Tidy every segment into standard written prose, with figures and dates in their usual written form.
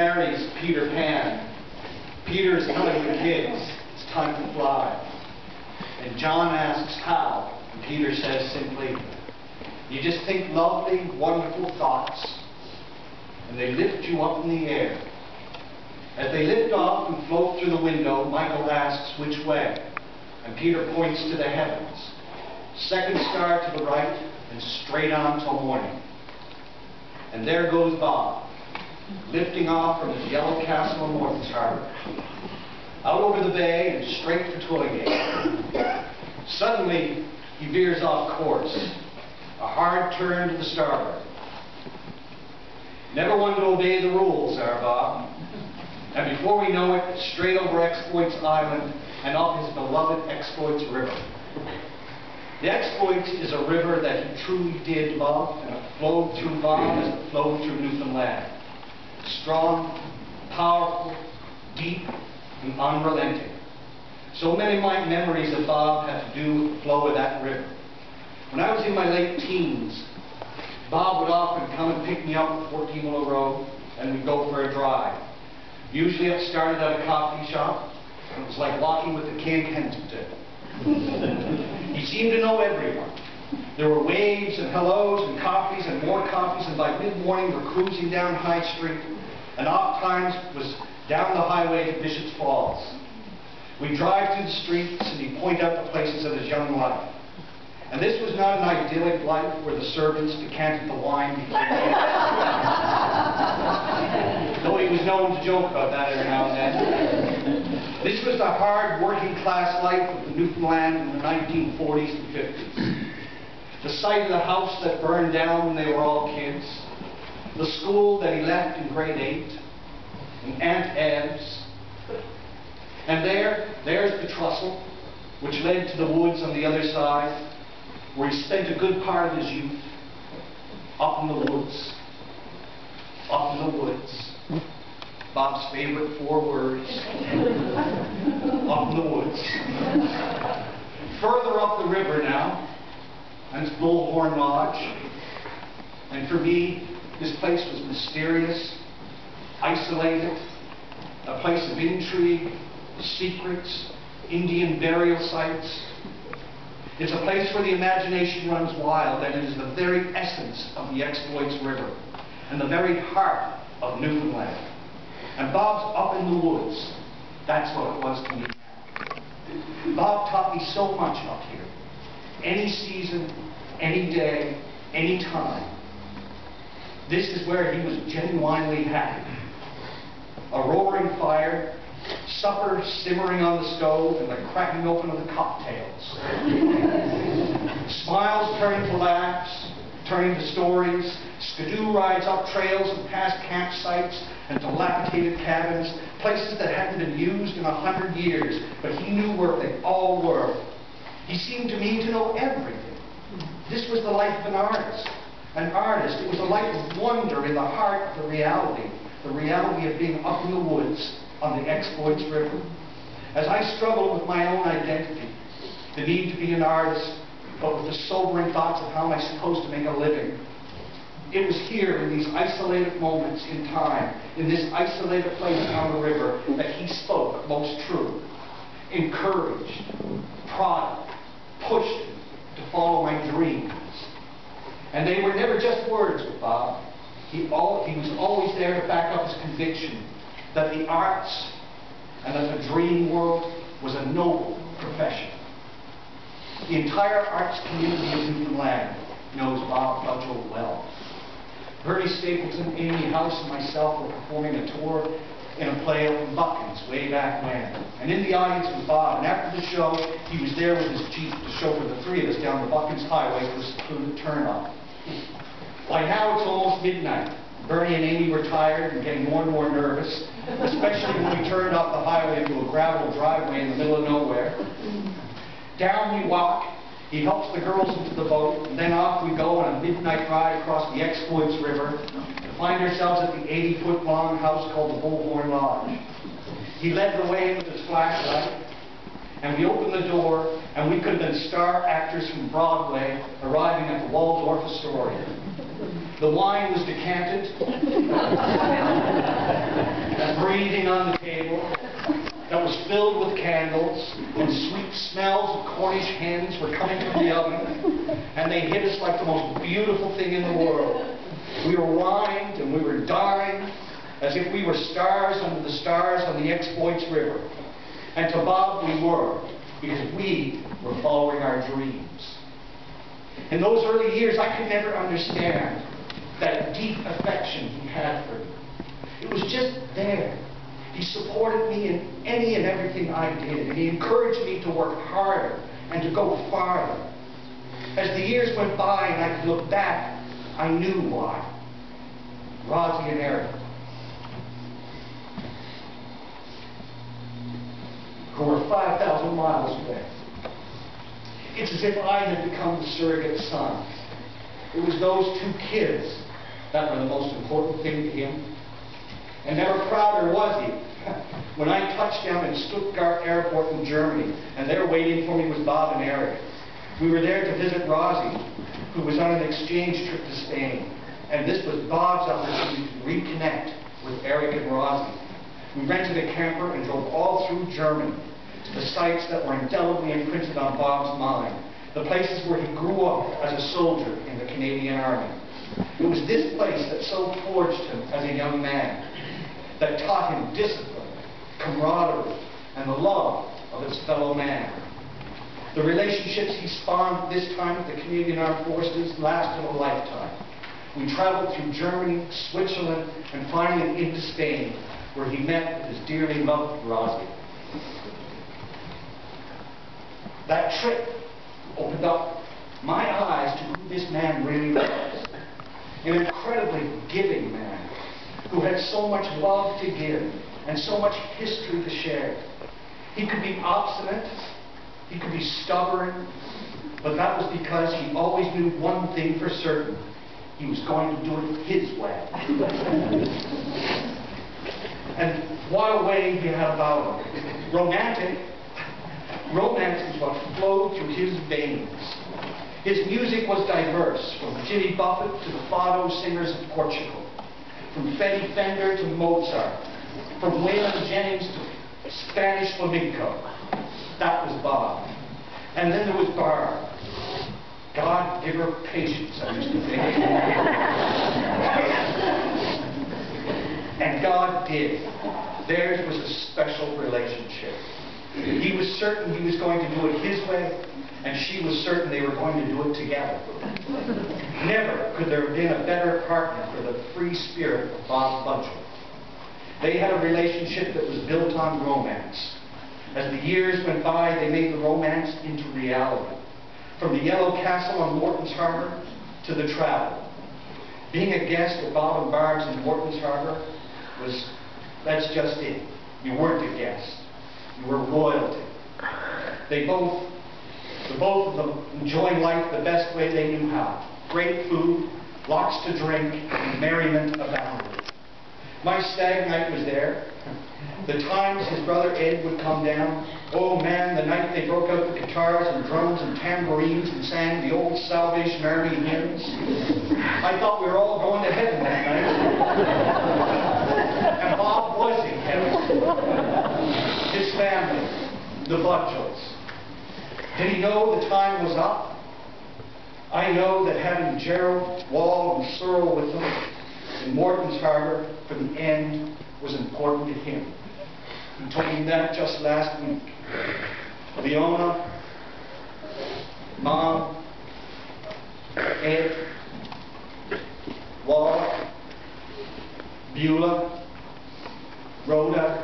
marries Peter Pan, Peter is telling the kids, it's time to fly. And John asks how, and Peter says simply, you just think lovely, wonderful thoughts, and they lift you up in the air. As they lift off and float through the window, Michael asks which way, and Peter points to the heavens. Second star to the right, and straight on till morning. And there goes Bob, lifting off from his yellow castle in Morton's Harbor, out over the bay and straight for Tollgate. Suddenly, he veers off course, a hard turn to the starboard. Never one to obey the rules, our Bob. And before we know it, straight over Exploits Island and up his beloved Exploits River. The Exploits is a river that he truly did love, and it flowed through Bob as it flowed through Newfoundland. Strong, powerful, deep, and unrelenting. So many of my memories of Bob have to do with the flow of that river. When I was in my late teens, Bob would often come and pick me up at 14 Willow Road, and we'd go for a drive. Usually it started at a coffee shop, and it was like walking with a King Kensington. He seemed to know everyone. There were waves and hellos and coffees and more coffees, and by mid-morning we're cruising down High Street, and oft times was down the highway to Bishop's Falls. We'd drive through the streets, and he'd point out the places of his young life. And this was not an idyllic life where the servants decanted the wine before meals. Though he was known to joke about that every now and then. This was the hard working class life of the Newfoundland in the 1940s and 50s. The sight of the house that burned down when they were all kids. The school that he left in grade 8. And Aunt Eb's. And there's the trestle, which led to the woods on the other side, where he spent a good part of his youth, up in the woods. Up in the woods. Bob's favorite 4 words. Up in the woods. Further up the river now, and it's Bullhorn Lodge. And for me, this place was mysterious, isolated, a place of intrigue, secrets, Indian burial sites. It's a place where the imagination runs wild, and it is the very essence of the Exploits River, and the very heart of Newfoundland. And Bob's up in the woods. That's what it was to me. Bob taught me so much up here. Any season, any day, any time. This is where he was genuinely happy. A roaring fire, supper simmering on the stove, and the cracking open of the cocktails. Smiles turning to laughs, turning to stories, skidoo rides up trails and past campsites and dilapidated cabins, places that hadn't been used in 100 years, but he knew where they all were. He seemed to me to know everything. This was the life of an artist. An artist, it was a life of wonder in the heart of the reality of being up in the woods on the Exploits River. As I struggled with my own identity, the need to be an artist, but with the sobering thoughts of how am I supposed to make a living, it was here in these isolated moments in time, in this isolated place on the river, that he spoke most true, encouraged, prodded, pushed me to follow my dreams. And they were never just words with Bob. He was always there to back up his conviction that the arts and that the dream world was a noble profession. The entire arts community of Newfoundland knows Bob Budgell well. Bertie Stapleton, Amy House, and myself were performing a tour in a play up in Buckins way back when. And in the audience was Bob, and after the show, he was there with his Jeep to chauffeur the 3 of us down the Buckins Highway for a secluded turn-off. By now it's almost midnight. Bernie and Amy were tired and getting more and more nervous, especially when we turned off the highway into a gravel driveway in the middle of nowhere. Down we walk. He helps the girls into the boat, and then off we go on a midnight ride across the Exploits River to find ourselves at the 80-foot-long house called the Bullhorn Lodge. He led the way with his flashlight. And we opened the door, and we could have been star actors from Broadway arriving at the Waldorf Astoria. The wine was decanted, and breathing on the table, that was filled with candles, and sweet smells of Cornish hens were coming from the oven, and they hit us like the most beautiful thing in the world. We were wined and we were dined as if we were stars under the stars on the Exploits River. And to Bob we were, because we were following our dreams. In those early years, I could never understand that deep affection he had for me. It was just there. He supported me in any and everything I did, and he encouraged me to work harder and to go farther. As the years went by and I could look back, I knew why. Rosie and Eric, who were 5,000 miles away. It's as if I had become the surrogate son. It was those two kids that were the most important thing to him. And never prouder was he when I touched down in Stuttgart Airport in Germany, and there waiting for me was Bob and Eric. We were there to visit Rosie, who was on an exchange trip to Spain. And this was Bob's opportunity to reconnect with Eric and Rosie. We rented a camper and drove all through Germany to the sites that were indelibly imprinted on Bob's mind, the places where he grew up as a soldier in the Canadian Army. It was this place that so forged him as a young man, that taught him discipline, camaraderie, and the love of his fellow man. The relationships he spawned this time with the Canadian Armed Forces lasted a lifetime. We traveled through Germany, Switzerland, and finally into Spain, where he met with his dearly loved Rosie. That trip opened up my eyes to who this man really was. An incredibly giving man who had so much love to give and so much history to share. He could be obstinate, he could be stubborn, but that was because he always knew one thing for certain. He was going to do it his way. And what a way he had about him. Romance was what flowed through his veins. His music was diverse, from Jimmy Buffett to the fado singers of Portugal, from Freddie Fender to Mozart, from Waylon Jennings to Spanish flamenco. That was Bob. And then there was Barb. God give her patience, I used to think. And God did. Theirs was a special relationship. He was certain he was going to do it his way, and she was certain they were going to do it together. Never could there have been a better partner for the free spirit of Bob Budgell. They had a relationship that was built on romance. As the years went by, they made the romance into reality. From the Yellow Castle on Morton's Harbour to the travel. Being a guest at Bob and Barb's in Morton's Harbour that's just it. You weren't a guest. You were royalty. The both of them enjoyed life the best way they knew how. Great food, lots to drink, and merriment abounded. My stag night was there. The times his brother Ed would come down. Oh man, the night they broke out the guitars and drums and tambourines and sang the old Salvation Army hymns. I thought we were all going to heaven that night. And Bob was in heaven. His family, the Budgells. Did he know the time was up? I know that having Gerald, Wall, and Searle with them in Morton's Harbour for the end was important to him. He told me that just last week. Leona, Mom, Ed, Wall, Beulah, Rhoda,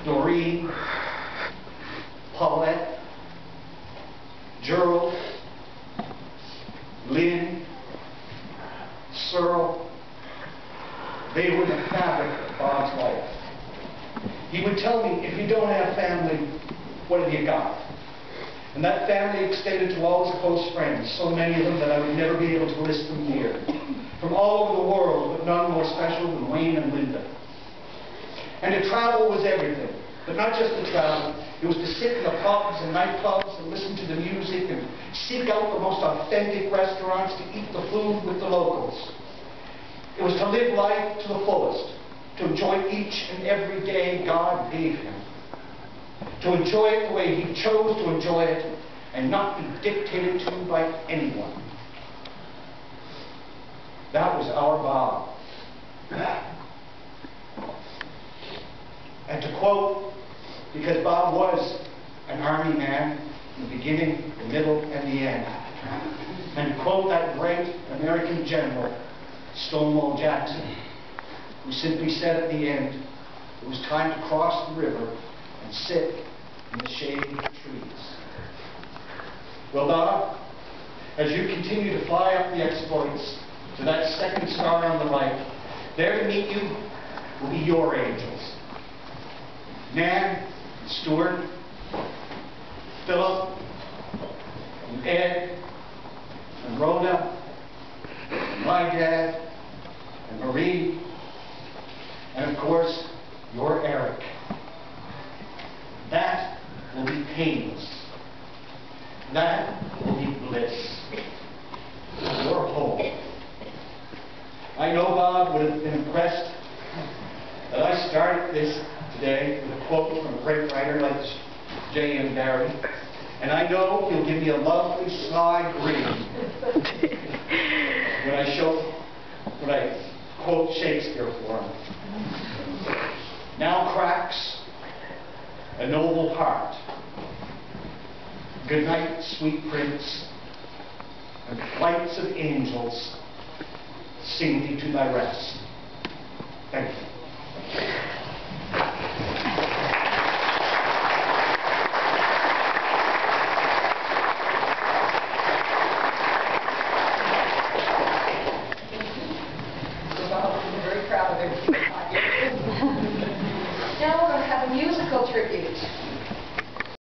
Doreen, Paulette, Gerald, Lynn, Searle. They were the fabric of Bob's life. He would tell me, if you don't have family, what have you got? And that family extended to all his close friends, so many of them that I would never be able to list them here. From all over the world, but none more special than Wayne and Linda. And to travel was everything. But not just to travel. It was to sit in the pubs and nightclubs and listen to the music and seek out the most authentic restaurants to eat the food with the locals. It was to live life to the fullest, to enjoy each and every day God gave him, to enjoy it the way he chose to enjoy it and not be dictated to by anyone. That was our Bob. And to quote, because Bob was an army man in the beginning, the middle, and the end, and to quote that great American general, Stonewall Jackson, who simply said at the end, it was time to cross the river and sit in the shade of the trees. Well, Bob, as you continue to fly up the exploits to that second star on the right, there to meet you will be your angels. Nan, and Stuart, Philip, and Ed, and Rhoda, and my dad, and Marie, and of course, your Eric. That will be painless. That will be bliss. Your home. I know Bob would have been impressed that I started this today with a quote from a great writer like J.M. Barrie, and I know he'll give me a lovely sly grin when I quote Shakespeare for him. Now cracks a noble heart. Good night, sweet prince, and flights of angels sing thee to thy rest. Thank you. I'm very proud of everything. Now we're going to have a musical tribute.